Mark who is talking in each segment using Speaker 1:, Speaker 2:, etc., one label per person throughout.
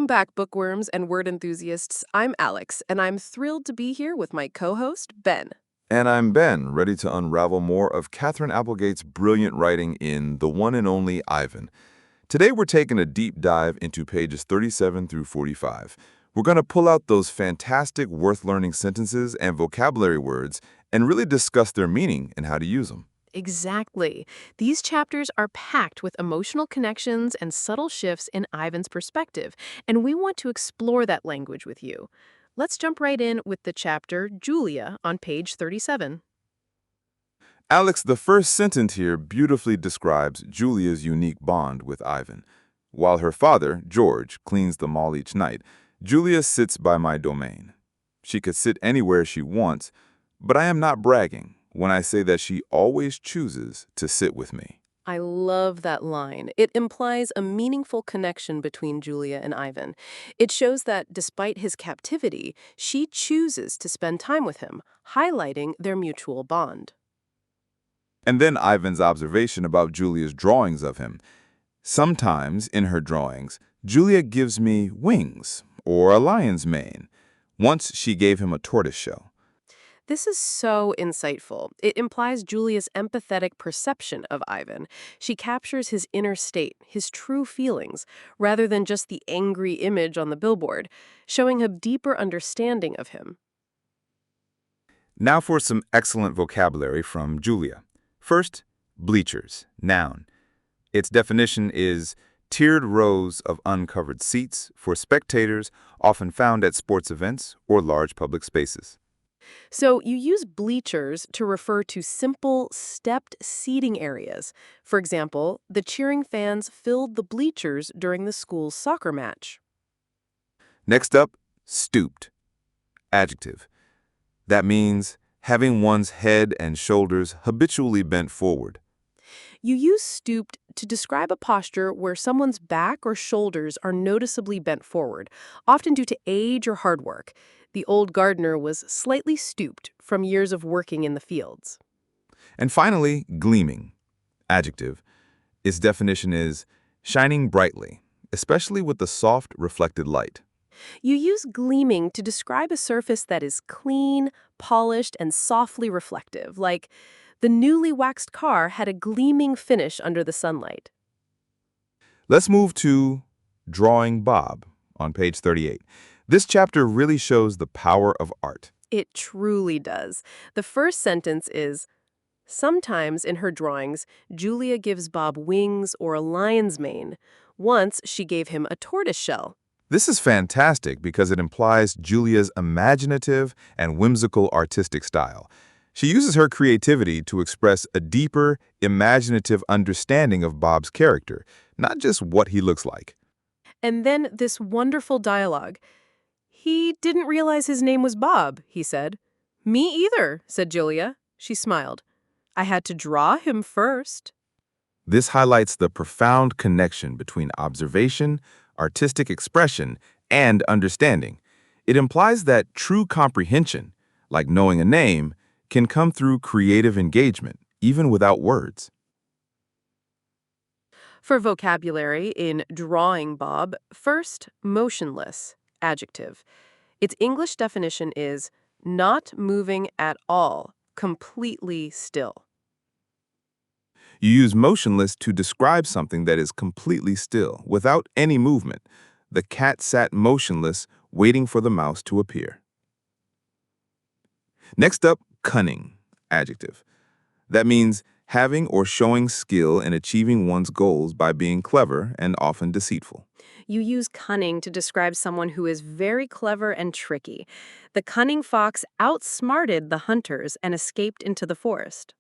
Speaker 1: Welcome back, bookworms and word enthusiasts. I'm Alex, and I'm thrilled to be here with my co-host, Ben.
Speaker 2: And I'm Ben, ready to unravel more of Katherine Applegate's brilliant writing in The One and Only Ivan. Today we're taking a deep dive into pages 37 through 45. We're going to pull out those fantastic, worth-learning sentences and vocabulary words and really discuss their meaning and how to use them.
Speaker 1: Exactly. These chapters are packed with emotional connections and subtle shifts in Ivan's perspective, and we want to explore that language with you. Let's jump right in with the chapter Julia on page 37.
Speaker 2: Alex, the first sentence here beautifully describes Julia's unique bond with Ivan. While her father, George, cleans the mall each night, Julia sits by my domain. She could sit anywhere she wants, but I am not bragging when I say that she always chooses to sit with me.
Speaker 1: I love that line. It implies a meaningful connection between Julia and Ivan. It shows that despite his captivity, she chooses to spend time with him, highlighting their mutual bond.
Speaker 2: And then Ivan's observation about Julia's drawings of him. Sometimes, in her drawings, Julia gives me wings or a lion's mane. Once she gave him a tortoiseshell.
Speaker 1: This is so insightful. It implies Julia's empathetic perception of Ivan. She captures his inner state, his true feelings, rather than just the angry image on the billboard, showing a deeper understanding of him.
Speaker 2: Now for some excellent vocabulary from Julia. First, bleachers, noun. Its definition is tiered rows of uncovered seats for spectators often found at sports events or large public spaces.
Speaker 1: So you use bleachers to refer to simple, stepped seating areas. For example, the cheering fans filled the bleachers during the school's soccer match.
Speaker 2: Next up, stooped, adjective. That means having one's head and shoulders habitually bent forward.
Speaker 1: You use stooped to describe a posture where someone's back or shoulders are noticeably bent forward, often due to age or hard work. The old gardener was slightly stooped from years of working in the fields.
Speaker 2: And finally, gleaming, adjective. Its definition is shining brightly, especially with the soft, reflected light.
Speaker 1: You use gleaming to describe a surface that is clean, polished, and softly reflective, like the newly waxed car had a gleaming finish under the sunlight.
Speaker 2: Let's move to drawing Bob on page 38. This chapter really shows the power of art.
Speaker 1: It truly does. The first sentence is, sometimes in her drawings, Julia gives Bob wings or a lion's mane. Once she gave him a tortoiseshell.
Speaker 2: This is fantastic because it implies Julia's imaginative and whimsical artistic style. She uses her creativity to express a deeper, imaginative understanding of Bob's character, not just what he looks like.
Speaker 1: And then this wonderful dialogue. He didn't realize his name was Bob, he said. Me either, said Julia. She smiled. I had to draw him first.
Speaker 2: This highlights the profound connection between observation, artistic expression, and understanding. It implies that true comprehension, like knowing a name, can come through creative engagement, even without words.
Speaker 1: For vocabulary in drawing Bob, first, motionless, adjective. Its English definition is not moving at all, completely still.
Speaker 2: You use motionless to describe something that is completely still, without any movement. The cat sat motionless, waiting for the mouse to appear. Next up, cunning, adjective. That means having or showing skill in achieving one's goals by being clever and often deceitful.
Speaker 1: You use cunning to describe someone who is very clever and tricky. The cunning fox outsmarted the hunters and escaped into the forest.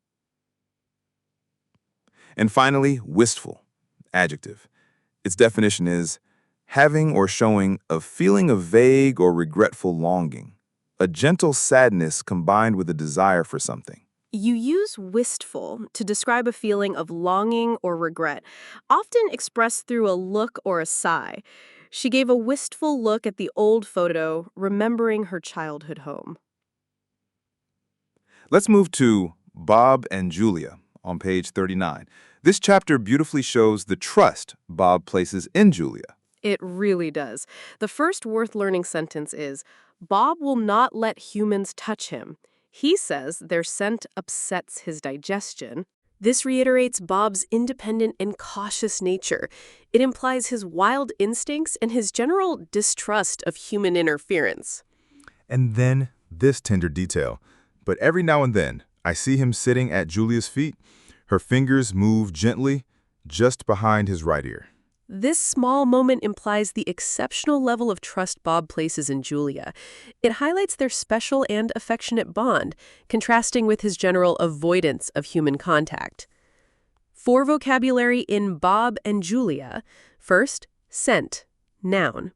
Speaker 2: And finally, wistful, adjective. Its definition is having or showing a feeling of vague or regretful longing, a gentle sadness combined with a desire for something.
Speaker 1: You use wistful to describe a feeling of longing or regret, often expressed through a look or a sigh. She gave a wistful look at the old photo, remembering her childhood home.
Speaker 2: Let's move to Bob and Julia on page 39. This chapter beautifully shows the trust Bob places in Julia.
Speaker 1: It really does. The first worth learning sentence is, Bob will not let humans touch him. He says their scent upsets his digestion. This reiterates Bob's independent and cautious nature. It implies his wild instincts and his general distrust of human interference.
Speaker 2: And then this tender detail. But every now and then, I see him sitting at Julia's feet. Her fingers move gently just behind his right ear.
Speaker 1: This small moment implies the exceptional level of trust Bob places in Julia. It highlights their special and affectionate bond, contrasting with his general avoidance of human contact. For vocabulary in Bob and Julia, first, scent, noun.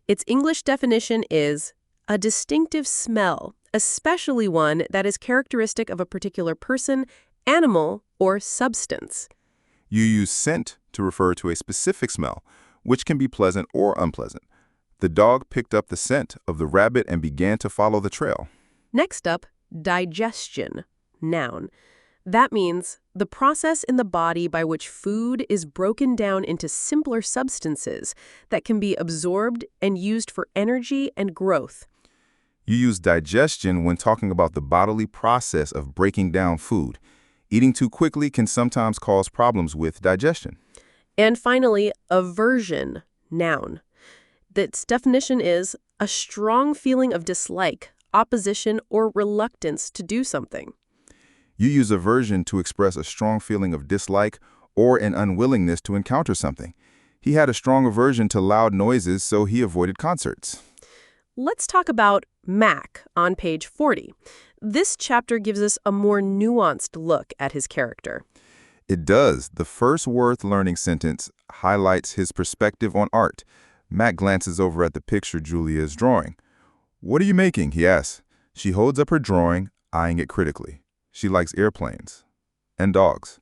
Speaker 1: Its English definition is a distinctive smell, especially one that is characteristic of a particular person, animal, or substance.
Speaker 2: You use scent to refer to a specific smell, which can be pleasant or unpleasant. The dog picked up the scent of the rabbit and began to follow the trail.
Speaker 1: Next up, digestion, noun. That means the process in the body by which food is broken down into simpler substances that can be absorbed and used for energy and growth.
Speaker 2: You use digestion when talking about the bodily process of breaking down food. Eating too quickly can sometimes cause problems with digestion.
Speaker 1: And finally, aversion, noun. Its definition is a strong feeling of dislike, opposition, or reluctance to do something.
Speaker 2: You use aversion to express a strong feeling of dislike or an unwillingness to encounter something. He had a strong aversion to loud noises, so he avoided concerts.
Speaker 1: Let's talk about Mac on page 40. This chapter gives us a more nuanced look at his character.
Speaker 2: It does. The first worth learning sentence highlights his perspective on art. Mac glances over at the picture Julia is drawing. "What are you making?" he asks. She holds up her drawing, eyeing it critically. She likes airplanes and dogs.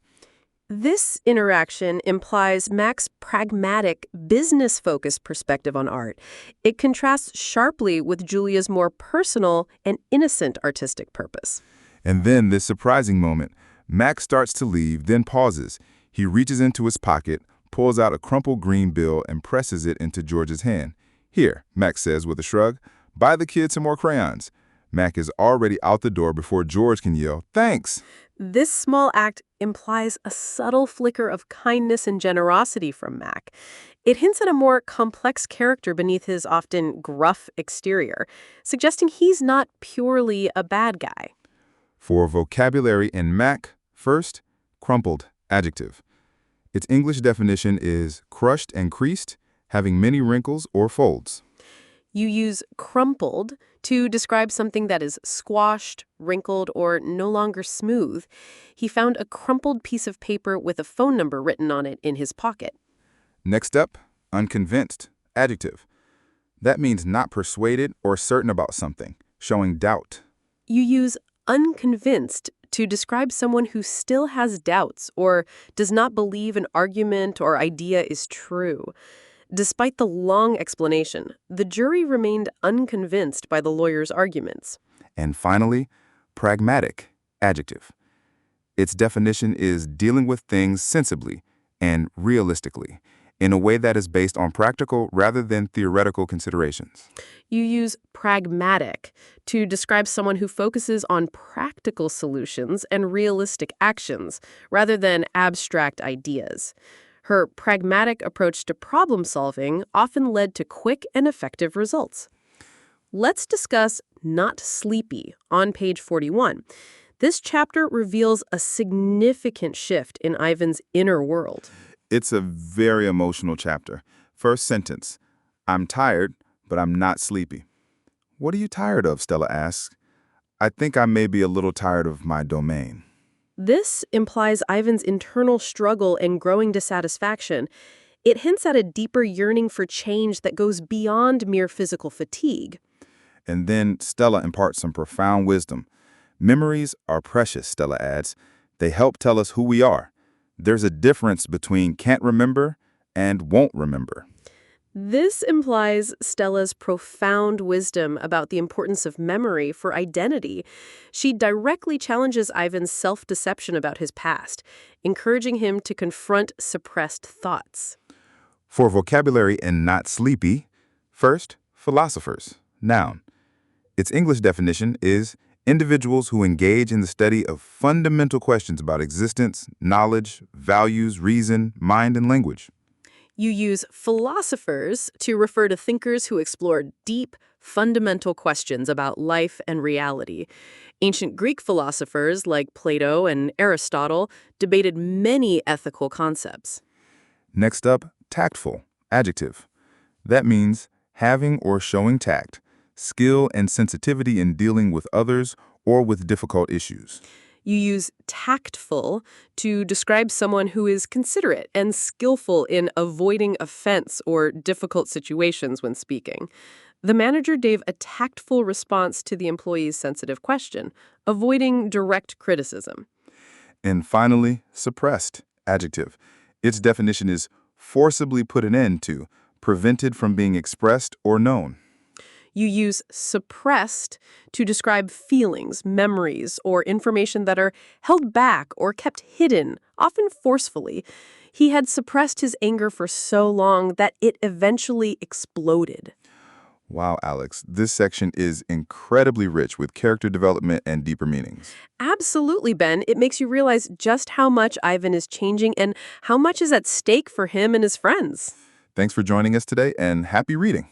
Speaker 1: This interaction implies Mac's pragmatic, business-focused perspective on art. It contrasts sharply with Julia's more personal and innocent artistic purpose.
Speaker 2: And then this surprising moment. Mac starts to leave, then pauses. He reaches into his pocket, pulls out a crumpled green bill, and presses it into George's hand. "Here," Mac says with a shrug. "Buy the kid some more crayons." Mac is already out the door before George can yell, "Thanks!"
Speaker 1: This small act implies a subtle flicker of kindness and generosity from Mac. It hints at a more complex character beneath his often gruff exterior, suggesting he's not purely a bad guy.
Speaker 2: For vocabulary in Mac, first, crumpled, adjective. Its English definition is crushed and creased, having many wrinkles or folds.
Speaker 1: You use crumpled to describe something that is squashed, wrinkled, or no longer smooth. He found a crumpled piece of paper with a phone number written on it in his pocket.
Speaker 2: Next up, unconvinced, adjective. That means not persuaded or certain about something, showing doubt.
Speaker 1: You use unconvinced to describe someone who still has doubts or does not believe an argument or idea is true. Despite the long explanation, the jury remained unconvinced by the lawyer's arguments.
Speaker 2: And finally, pragmatic, adjective. Its definition is dealing with things sensibly and realistically, in a way that is based on practical rather than theoretical considerations.
Speaker 1: You use pragmatic to describe someone who focuses on practical solutions and realistic actions rather than abstract ideas. Her pragmatic approach to problem solving often led to quick and effective results. Let's discuss not sleepy on page 41. This chapter reveals a significant shift in Ivan's inner world.
Speaker 2: It's a very emotional chapter. First sentence, "I'm tired, but I'm not sleepy." "What are you tired of?" Stella asks. "I think I may be a little tired of my domain."
Speaker 1: This implies Ivan's internal struggle and growing dissatisfaction. It hints at a deeper yearning for change that goes beyond mere physical fatigue.
Speaker 2: And then Stella imparts some profound wisdom. "Memories are precious," Stella adds. "They help tell us who we are. There's a difference between can't remember and won't remember."
Speaker 1: This implies Stella's profound wisdom about the importance of memory for identity. She directly challenges Ivan's self-deception about his past, encouraging him to confront suppressed thoughts.
Speaker 2: For vocabulary and not sleepy, first, philosophers, noun. Its English definition is individuals who engage in the study of fundamental questions about existence, knowledge, values, reason, mind, and language.
Speaker 1: You use philosophers to refer to thinkers who explore deep, fundamental questions about life and reality. Ancient Greek philosophers like Plato and Aristotle debated many ethical concepts.
Speaker 2: Next up, tactful, adjective. That means having or showing tact, skill and sensitivity in dealing with others or with difficult issues.
Speaker 1: You use tactful to describe someone who is considerate and skillful in avoiding offense or difficult situations when speaking. The manager gave a tactful response to the employee's sensitive question, avoiding direct criticism.
Speaker 2: And finally, suppressed, adjective. Its definition is forcibly put an end to, prevented from being expressed or known.
Speaker 1: You use suppressed to describe feelings, memories, or information that are held back or kept hidden, often forcefully. He had suppressed his anger for so long that it eventually exploded.
Speaker 2: Wow, Alex, this section is incredibly rich with character development and deeper meanings.
Speaker 1: Absolutely, Ben. It makes you realize just how much Ivan is changing and how much is at stake for him and his friends.
Speaker 2: Thanks for joining us today, and happy reading.